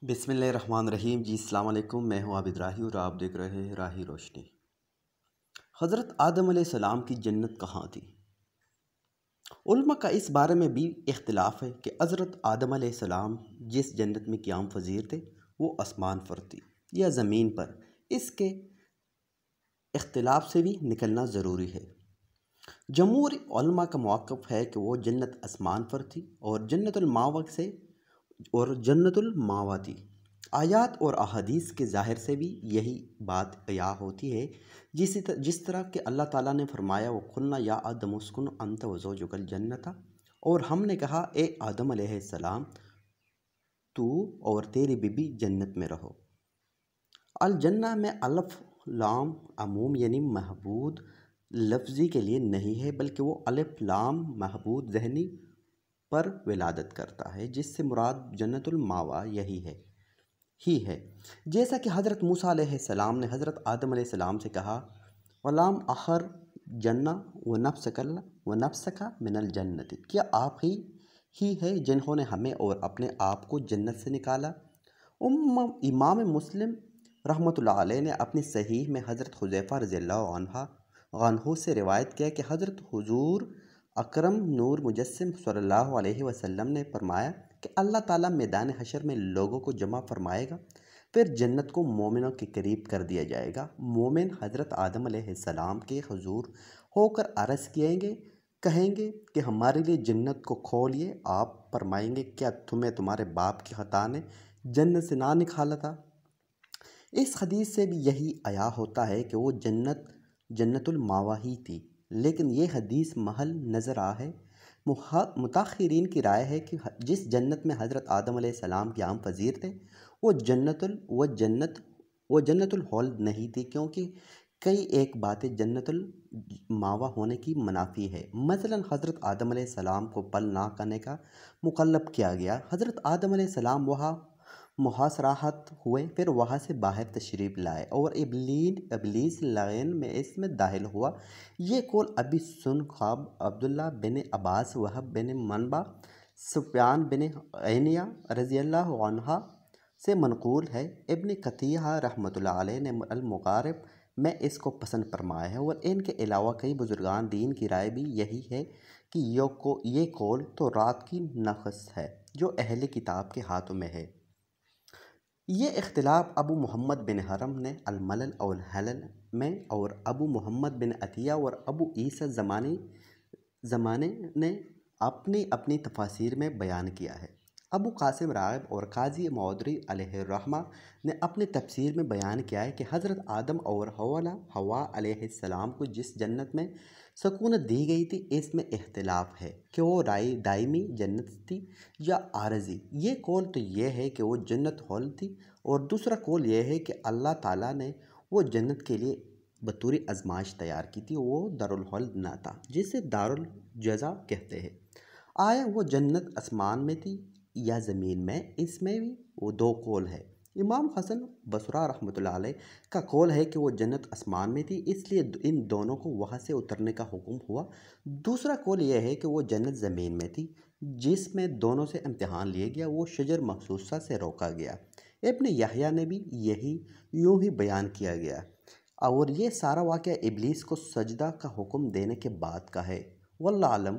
बिस्मिल्लाहिर्रहमानिर्रहीम। जी अस्सलाम वालेकुम। मैं हूं आबिद राही और आप देख रहे हैं राही रोशनी। हज़रत आदम अलैहिस्सलाम की जन्नत कहाँ थी? उलमा का इस बारे में भी इख्तिलाफ है कि हज़रत आदम अलैहिस्सलाम जिस जन्नत में क़याम पज़ीर थे वो आसमान पर थी या ज़मीन पर। इसके इख्तिलाफ से भी निकलना ज़रूरी है। जमहूर उलमा का मौक़िफ़ है कि वो जन्नत आसमान पर थी और जन्नतुल मावा थी। आयात और अहादीस के ज़ाहिर से भी यही बात बयां होती है। जिस तरह कि अल्लाह ताला ने फरमाया, वो खुलना या आदम उस्कुन अंत व ज़ौजुकल जन्नता, और हमने कहा ए आदम अलैहिस्सलाम तू और तेरी बीबी जन्नत में रहो। अल जन्ना में अलिफ लाम अमूम यानी महबूद लफ्ज़ी के लिए नहीं है, बल्कि वो अलिफ लाम महबूद ज़हनी पर विलादत करता है, जिससे मुराद जन्नतुल मावा यही है। जैसा कि हज़रत मूसा अलैहिस्सलाम ने हज़रत आदम अलैहिस्सलाम से कहा, वलाम आखर जन्ना व नफ्सका मिनल जन्नति, क्या आप ही है जिन्होंने हमें और अपने आप को जन्नत से निकाला। इमाम मुस्लिम रहमतुल्लाह अलैह ने अपनी सहीह में हज़रत हुज़ैफ़ा रज़ियल्लाहु अन्हु से रिवायत किया कि हज़रत हुज़ूर अकरम नूर मुजस्सिम सल्लल्लाहु अलैहि वसल्लम ने फरमाया कि अल्लाह ताला मैदान हशर में लोगों को जमा फरमाएगा, फिर जन्नत को मोमिनों के करीब कर दिया जाएगा। मोमिन हज़रत आदम अलैहिस्सलाम के हुज़ूर होकर अर्ज़ कहेंगे कि हमारे लिए जन्नत को खोलिए। आप फरमाएंगे, क्या तुम्हें तुम्हारे बाप की खता ने जन्नत से ना निकाला था। इस हदीस से भी यही आया होता है कि वो जन्नतुल मावा ही थी, लेकिन ये हदीस महल नज़र आ है। मुताखिरीन की राय है कि जिस जन्नत में हज़रत आदम अलैहिस्सलाम क़याम पज़ीर थे वो जन्नतुल हौल्द नहीं थी, क्योंकि कई एक बातें जन्नतुल मावा होने की मनाफी है। मसलन हज़रत आदम अलैहिस्सलाम को पल ना करने का मुकल्लफ किया गया। हज़रत आदम अलैहिस्सलाम वहाँ मुहासराहत हुए, फिर वहाँ से बाहर तशरीफ़ लाए और इब्लीस लाइन में इसमें दाखिल हुआ। ये कौल अबी सुन ख्वाब अब्दुल्ला बिन अब्बास वहब बिन मनबा सुफयान बिन ऐनिया रज़ियल्लाहु अन्हा से मनकूल है। इब्न कतीहा रहमतुल्लाह अलैह ने अल मुग़ारिब में इसको पसंद फरमाया है, और इनके अलावा कई बुजुर्गान दीन की राय भी यही है कि ये कौल तो रात की नक़्स है जो अहले किताब के हाथों में है। ये इख्तिलाफ अबू मोहम्मद बिन हरम ने अल-मलल और हलल में, और अबू मोहम्मद बिन अतिया और अबू ईसा ज़माने ने अपनी अपनी तफासिर में बयान किया है। अबू कासिम राग़िब और काजी मौदूदी अलैहिर्रहमा ने अपने तफसीर में बयान किया है कि हज़रत आदम और हवा अलैहिस्सलाम को जिस जन्नत में सकूनत दी गई थी, इसमें इख्तिलाफ है कि वो दायमी जन्नत थी या आरज़ी। ये कौल तो ये है कि वो जन्नत हौल थी, और दूसरा कौल ये है कि अल्लाह ताला ने वो जन्नत के लिए बतौर आजमाइश तैयार की थी, वो दारुल हौल्द ना था, जिसे दारुल जज़ा कहते हैं। आया वो जन्नत आसमान में थी या ज़मीन में, इसमें भी वो दो कौल है। इमाम हसन बसरा रहमतुल्लाह अलैह का कौल है कि वो जन्नत आसमान में थी, इसलिए इन दोनों को वहाँ से उतरने का हुक्म हुआ। दूसरा कौल यह है कि वो जन्नत ज़मीन में थी, जिसमें दोनों से इम्तिहान लिया गया, वो शजर मखसूसा से रोका गया। इब्न यहया ने भी यूँ ही बयान किया गया, और ये सारा वाक़या इब्लीस को सजदा का हुक्म देने के बाद का है। वल्लाह आलम।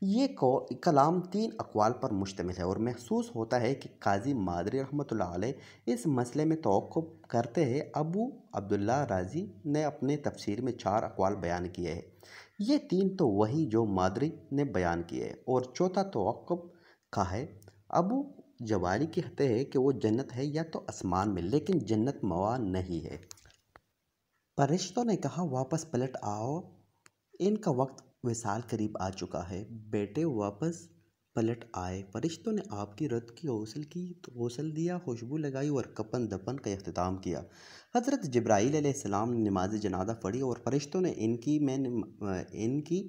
ये कलाम 3 अक़वाल पर मुश्तमिल है, और महसूस होता है कि काजी मादरी रहमतुल्लाह अलैह इस मसले में तवक्कुफ़ करते हैं। अबू अब्दुल्ला राज़ी ने अपने तफसीर में 4 अक़वाल बयान किए हैं। ये 3 तो वही जो मादरी ने बयान किए हैं, और चौथा तवक्कुफ़ का है। अबू जवाली कहते हैं कि वो जन्नत है या तो आसमान में, लेकिन जन्नत मवा नहीं है। फरिश्तों ने कहा, वापस पलट आओ, इनका वक्त विसाल करीब आ चुका है। बेटे वापस पलट आए। फरिश्तों ने आपकी रत की गौसल दिया, खुशबू लगाई और कफन दफन का इख्तिताम किया। हज़रत जिब्राईल अलैहिस्सलाम ने नमाज जनाजा पढ़ी, और फरिश्तों ने इनकी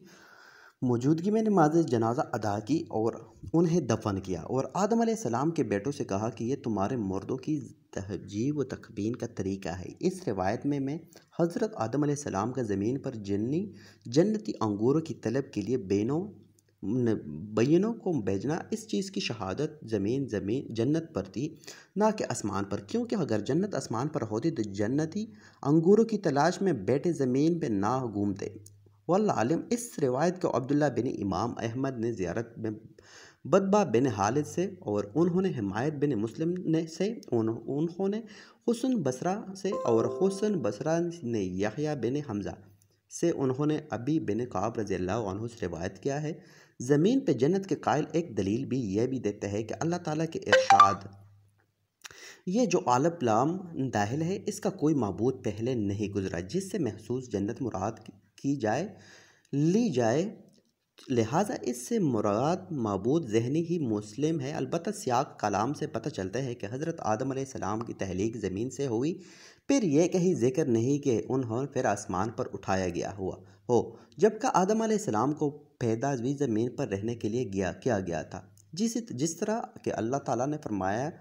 मौजूदगी में नमाज जनाजा अदा की और उन्हें दफन किया, और आदम अलैहिस्सलाम के बेटों से कहा कि ये तुम्हारे मुर्दों की तहजीब व तकबीन का तरीका है। इस रिवायत में हज़रत आदम अलैहिस्सलाम का ज़मीन पर जन्नती अंगूरों की तलब के लिए बैनों को भेजना, इस चीज़ की शहादत ज़मीन जन्नत पर थी, ना कि आसमान पर, क्योंकि अगर जन्नत आसमान पर होती तो जन्नती अंगूरों की तलाश में बैठे ज़मीन पे ना घूमते। वल्लाह आलिम। इस रिवायत को अब्दुल्ला बिन इमाम अहमद ने ज़ियारत में बदबा बिन हालिद से, और उन्होंने हिमायत बिन मुस्लिम ने से, उन्होंने हुसन बसरा से, और हुसन बसरा ने यहया बिन हमज़ा से, उन्होंने अबी बिन काब रज़ी अल्लाह अन्हु से रिवायत किया है। ज़मीन पे जन्नत के कायल एक दलील भी यह भी देते हैं कि अल्लाह ताला के इरशाद, ये जो आलम लाम दाहिल है, इसका कोई माबूद पहले नहीं गुजरा जिससे महसूस जन्नत मुराद की जाए ली जाए, लिहाजा इससे मुराद माबूद ज़हनी ही मुस्लिम है। अलबत्ता सियाक कलाम से पता चलता है कि हज़रत आदम अलैहिस्सलाम की तहलीक ज़मीन से हुई, फिर यह कहीं जिक्र नहीं कि उन्हें फिर आसमान पर उठाया गया हुआ हो, जबकि आदम अलैहिस्सलाम को पैदा भी ज़मीन पर रहने के लिए किया गया था। जिस तरह कि अल्लाह ताला ने फरमाया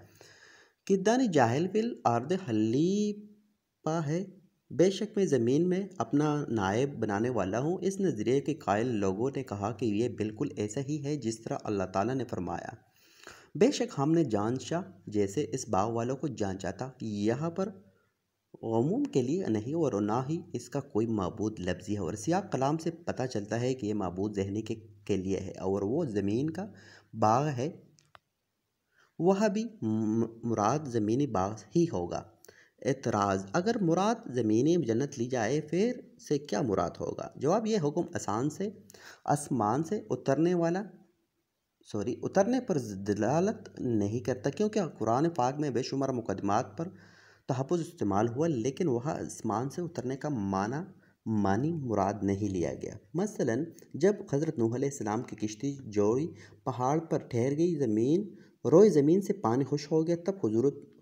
कि दानी जाहिल फिल आर्द हलीफा है, बेशक मैं ज़मीन में अपना नायब बनाने वाला हूँ। इस नज़रिए के कायल लोगों ने कहा कि यह बिल्कुल ऐसा ही है जिस तरह अल्लाह ताला ने फरमाया, बेशक हमने जांचा जैसे इस बाग वालों को जांचा था। यहाँ पर अमूम के लिए नहीं और ना ही इसका कोई माबूद लफ्ज़ी है, और सियाक कलाम से पता चलता है कि यह माबूद जहनी के लिए है, और वो ज़मीन का बाग है, वह भी मुराद ज़मीनी बाग ही होगा। एतराज़, अगर मुराद ज़मीनी जन्नत ली जाए फिर से क्या मुराद होगा? जवाब, यह हुक्म आसमान से उतरने पर दलालत नहीं करता, क्योंकि कुरान पाक में बेशुमार मुकदमात पर तहफ़्फ़ुज़ इस्तेमाल हुआ, लेकिन वह आसमान से उतरने का मानी मुराद नहीं लिया गया। मसलन जब हज़रत नूह अलैहिस्सलाम की किश्ती जोड़ी पहाड़ पर ठहर गई, ज़मीन से पानी खुश हो गया, तब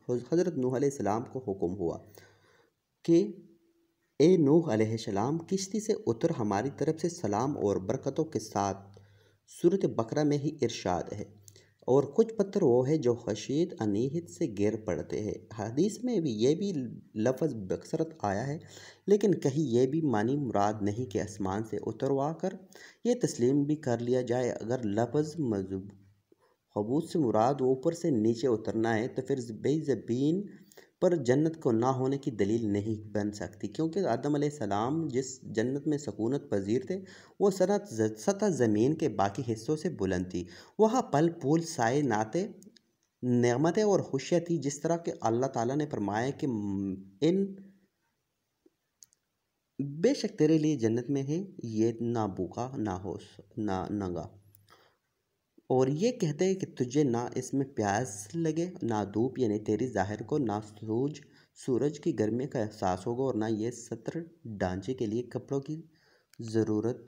हज़रत नूह अलैहिस्सलाम को हुक्म हुआ कि ए नूह अलैहिस्सलाम, किश्ती से उतर, हमारी तरफ से सलाम और बरकतों के साथ। सूरत बकरा में ही इरशाद है, और कुछ पत्थर वो है जो खशीद अनीहित से गिर पड़ते हैं। हदीस में भी ये भी लफ्ज़ बकसरत आया है, लेकिन कहीं ये भी मानी मुराद नहीं कि आसमान से उतरवा कर। ये तस्लीम भी कर लिया जाए अगर लफ्ज़ खबूत से मुराद ऊपर से नीचे उतरना है, तो फिर ज़मीन पर जन्नत को ना होने की दलील नहीं बन सकती, क्योंकि आदम अलैहिस्सलाम जिस जन्नत में सकूनत पजीर थे, वो सतह ज़मीन के बाकी हिस्सों से बुलंद थी। वहाँ फल फूल साए नाते नेमतें और खुशियाँ थी, जिस तरह के अल्लाह ताला ने फरमाया कि इन बेशक तेरे लिए जन्नत में है, ये ना भूखा ना हो ना नंगा, और ये कहते हैं कि तुझे ना इसमें प्यास लगे ना धूप यानी तेरी ज़ाहिर को, ना सूरज की गर्मी का एहसास होगा, और ना ये सत्र ढांचे के लिए कपड़ों की ज़रूरत,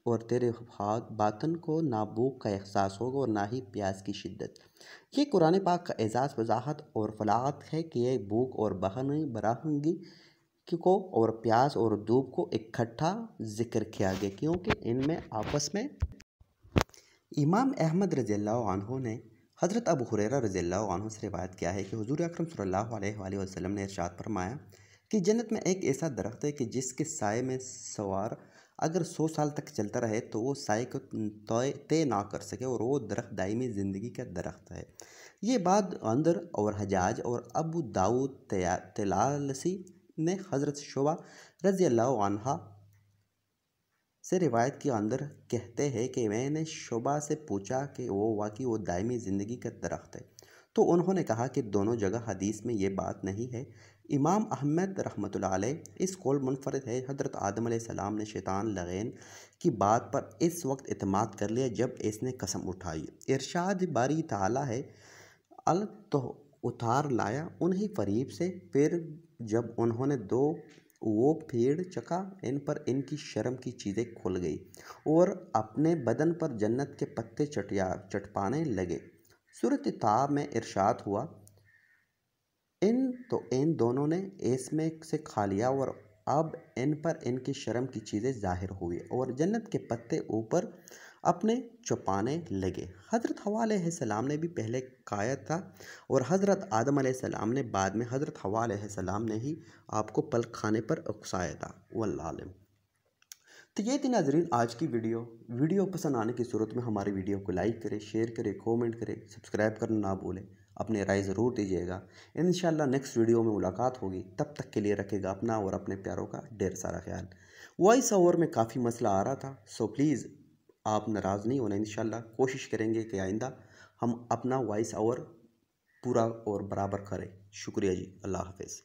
और तेरे हाथ बातन को ना भूख का एहसास होगा और ना ही प्यास की शिद्दत। ये कुरान पाक का एजाज़, वजाहत और फलाहत है कि यह भूख और बराहंगी को और प्यास और धूप को इकट्ठा जिक्र किया गया, क्योंकि इनमें आपस में। इमाम अहमद रज़ियल्लाहु अन्हु ने हज़रत अबू हुरैरा रज़ियल्लाहु अन्हु से रिवायत किया है कि हुज़ूर अकरम सल्लल्लाहु अलैहि वसल्लम ने इरशाद फरमाया कि जन्नत में एक ऐसा दरख्त है कि जिसके साए में सवार अगर 100 साल तक चलता रहे तो वो साए को तय ना कर सके, और वो दरख्त दायमी ज़िंदगी का दरख्त है। ये बात अंदर और हजाज और अबू दाऊद तयालसी ने हज़रत शुबा रज़ियल्लाहु अन्हा से रिवायत के अंदर कहते हैं कि मैंने शुबा से पूछा कि वो दायमी ज़िंदगी का दरख्त है, तो उन्होंने कहा कि दोनों जगह हदीस में ये बात नहीं है। इमाम अहमद रहमतुल्लाह अलैह इस कौल मुनफरद है। हज़रत आदम अलैहिस्सलाम ने शैतान लगैन की बात पर इस वक्त इत्माद कर लिया जब इसने कसम उठाई। इरशाद बारी ताला है, अल तो उतार लाया उन्हीं फरीब से, फिर जब उन्होंने दो वो पेड़ चका, इन पर इनकी शर्म की चीज़ें खुल गई और अपने बदन पर जन्नत के पत्ते चटपाने लगे। सूरत ताब में इरशाद हुआ, इन दोनों ने इसमें से खा लिया और अब इन पर इनकी शर्म की चीज़ें ज़ाहिर हुई और जन्नत के पत्ते ऊपर अपने छुपाने लगे। हज़रत हव्वा अलैहिस्सलाम ने भी पहले खाया था और हज़रत आदम अलैहिस्सलाम ने बाद में। हज़रत हव्वा अलैहिस्सलाम ने ही आपको पल खाने पर उकसाया था। वल्लाह आलम। तो ये थी नाजरीन आज की वीडियो पसंद आने की सूरत में हमारी वीडियो को लाइक करें, शेयर करें, कमेंट करें, सब्सक्राइब करना ना भूलें, अपने राय ज़रूर दीजिएगा। इंशाल्लाह नेक्स्ट वीडियो में मुलाकात होगी, तब तक के लिए रखेगा अपना और अपने प्यारों का ढेर सारा ख्याल। वॉइस ओवर में काफ़ी मसला आ रहा था, सो प्लीज़ आप नाराज़ नहीं होना। इंशाल्लाह कोशिश करेंगे कि आइंदा हम अपना वॉइस ओवर पूरा और बराबर करें। शुक्रिया जी, अल्लाह हाफिज़।